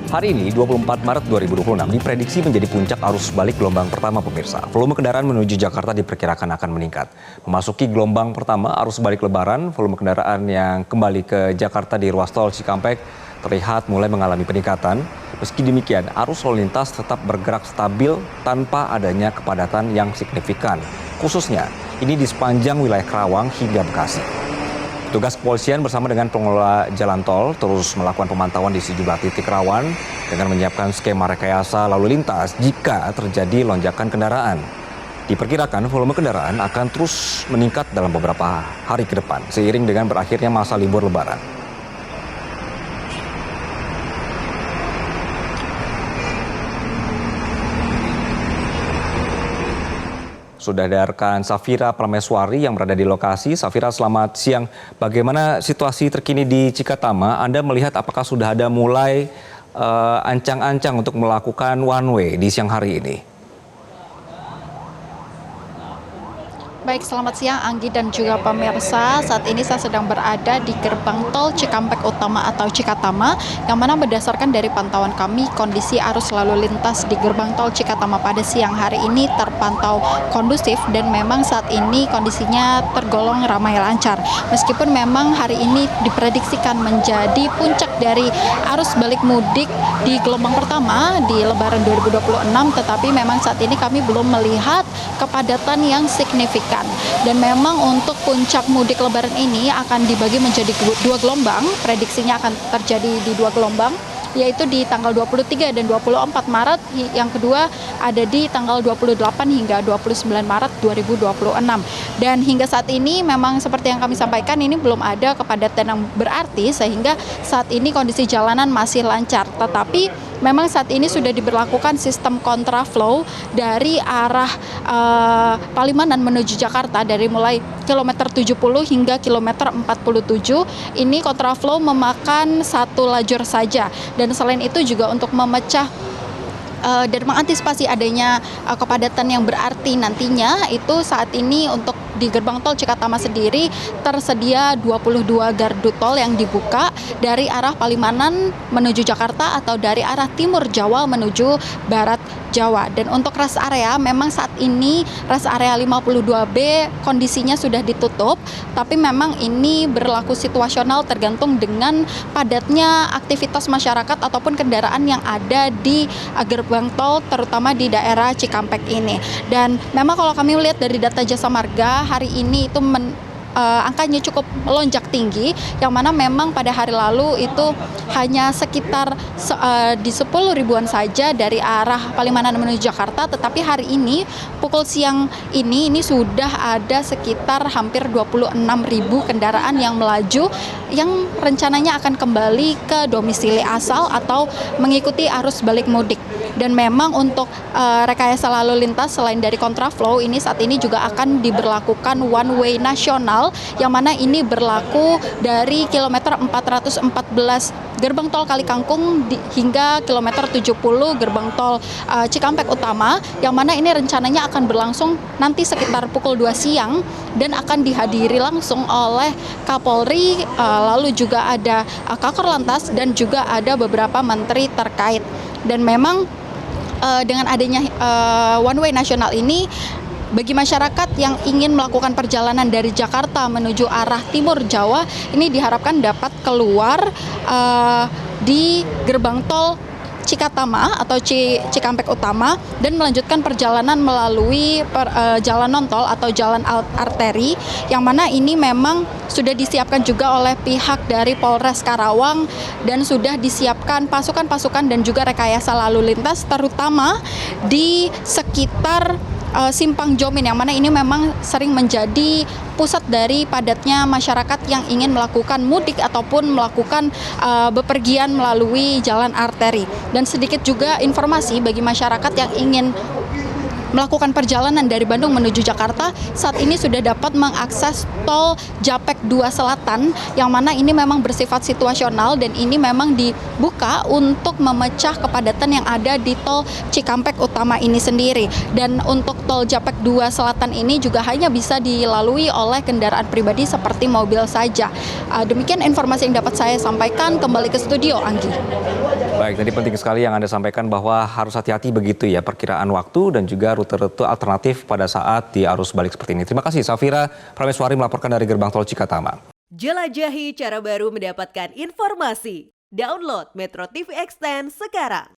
Hari ini, 24 Maret 2026, diprediksi menjadi puncak arus balik gelombang pertama, pemirsa. Volume kendaraan menuju Jakarta diperkirakan akan meningkat. Memasuki gelombang pertama arus balik Lebaran, volume kendaraan yang kembali ke Jakarta di ruas tol Cikampek terlihat mulai mengalami peningkatan. Meski demikian, arus lalu lintas tetap bergerak stabil tanpa adanya kepadatan yang signifikan. Khususnya, ini di sepanjang wilayah Karawang hingga Bekasi. Petugas kepolisian bersama dengan pengelola jalan tol terus melakukan pemantauan di sejumlah titik rawan dengan menyiapkan skema rekayasa lalu lintas jika terjadi lonjakan kendaraan. Diperkirakan volume kendaraan akan terus meningkat dalam beberapa hari ke depan seiring dengan berakhirnya masa libur Lebaran. Sudah ada rekan Safira Prameswari yang berada di lokasi. Safira, selamat siang. Bagaimana situasi terkini di Cikatama? Anda melihat apakah sudah ada mulai ancang-ancang untuk melakukan one way di siang hari ini? Baik, selamat siang Anggi dan juga pemirsa. Saat ini saya sedang berada di gerbang tol Cikampek Utama atau Cikatama, yang mana berdasarkan dari pantauan kami, kondisi arus lalu lintas di gerbang tol Cikatama pada siang hari ini terpantau kondusif dan memang saat ini kondisinya tergolong ramai lancar. Meskipun memang hari ini diprediksikan menjadi puncak dari arus balik mudik di gelombang pertama di Lebaran 2026, tetapi memang saat ini kami belum melihat kepadatan yang signifikan. Dan memang untuk puncak mudik Lebaran ini akan dibagi menjadi dua gelombang. Prediksinya akan terjadi di dua gelombang, yaitu di tanggal 23 dan 24 Maret. Yang kedua ada di tanggal 28 hingga 29 Maret 2026. Dan hingga saat ini memang seperti yang kami sampaikan, ini belum ada kepadatan yang berarti sehingga saat ini kondisi jalanan masih lancar. Tetapi memang saat ini sudah diberlakukan sistem kontraflow dari arah Palimanan menuju Jakarta dari mulai kilometer 70 hingga kilometer 47. Ini kontraflow memakan satu lajur saja. Dan selain itu juga untuk memecah dan mengantisipasi adanya kepadatan yang berarti nantinya, itu saat ini untuk di gerbang tol Cikatama sendiri tersedia 22 gardu tol yang dibuka dari arah Palimanan menuju Jakarta atau dari arah timur Jawa menuju barat Jawa. Dan untuk rest area memang saat ini rest area 52B kondisinya sudah ditutup, tapi memang ini berlaku situasional tergantung dengan padatnya aktivitas masyarakat ataupun kendaraan yang ada di gerbang tol terutama di daerah Cikampek ini. Dan memang kalau kami melihat dari data Jasa Marga hari ini itu angkanya cukup melonjak tinggi, yang mana memang pada hari lalu itu hanya sekitar di 10 ribuan saja dari arah Palimanan menuju Jakarta, tetapi hari ini pukul siang ini sudah ada sekitar hampir 26 ribu kendaraan yang melaju yang rencananya akan kembali ke domisili asal atau mengikuti arus balik mudik. Dan memang untuk rekayasa lalu lintas selain dari kontraflow ini saat ini juga akan diberlakukan one way nasional, yang mana ini berlaku dari kilometer 414 gerbang tol Kalikangkung hingga kilometer 70 gerbang tol Cikampek Utama, yang mana ini rencananya akan berlangsung nanti sekitar pukul 2 siang dan akan dihadiri langsung oleh Kapolri, lalu juga ada Kakor Lantas dan juga ada beberapa menteri terkait. Dan memang dengan adanya one way nasional ini, bagi masyarakat yang ingin melakukan perjalanan dari Jakarta menuju arah timur Jawa, ini diharapkan dapat keluar di gerbang tol Cikatama atau Cikampek Utama dan melanjutkan perjalanan melalui jalan non-tol atau jalan arteri, yang mana ini memang sudah disiapkan juga oleh pihak dari Polres Karawang dan sudah disiapkan pasukan-pasukan dan juga rekayasa lalu lintas terutama di sekitar Simpang Jomin, yang mana ini memang sering menjadi pusat dari padatnya masyarakat yang ingin melakukan mudik ataupun melakukan bepergian melalui jalan arteri. Dan sedikit juga informasi bagi masyarakat yang ingin melakukan perjalanan dari Bandung menuju Jakarta, saat ini sudah dapat mengakses tol Japek 2 Selatan, yang mana ini memang bersifat situasional dan ini memang dibuka untuk memecah kepadatan yang ada di tol Cikampek Utama ini sendiri. Dan untuk tol Japek 2 Selatan ini juga hanya bisa dilalui oleh kendaraan pribadi seperti mobil saja. Demikian informasi yang dapat saya sampaikan. Kembali ke studio, Anggi. Baik, tadi penting sekali yang Anda sampaikan bahwa harus hati-hati begitu ya perkiraan waktu dan juga rute-rute alternatif pada saat di arus balik seperti ini. Terima kasih Safira Prameswari melaporkan dari Gerbang Tol Cikatama. Jelajahi cara baru mendapatkan informasi. Download Metro TV Extend sekarang.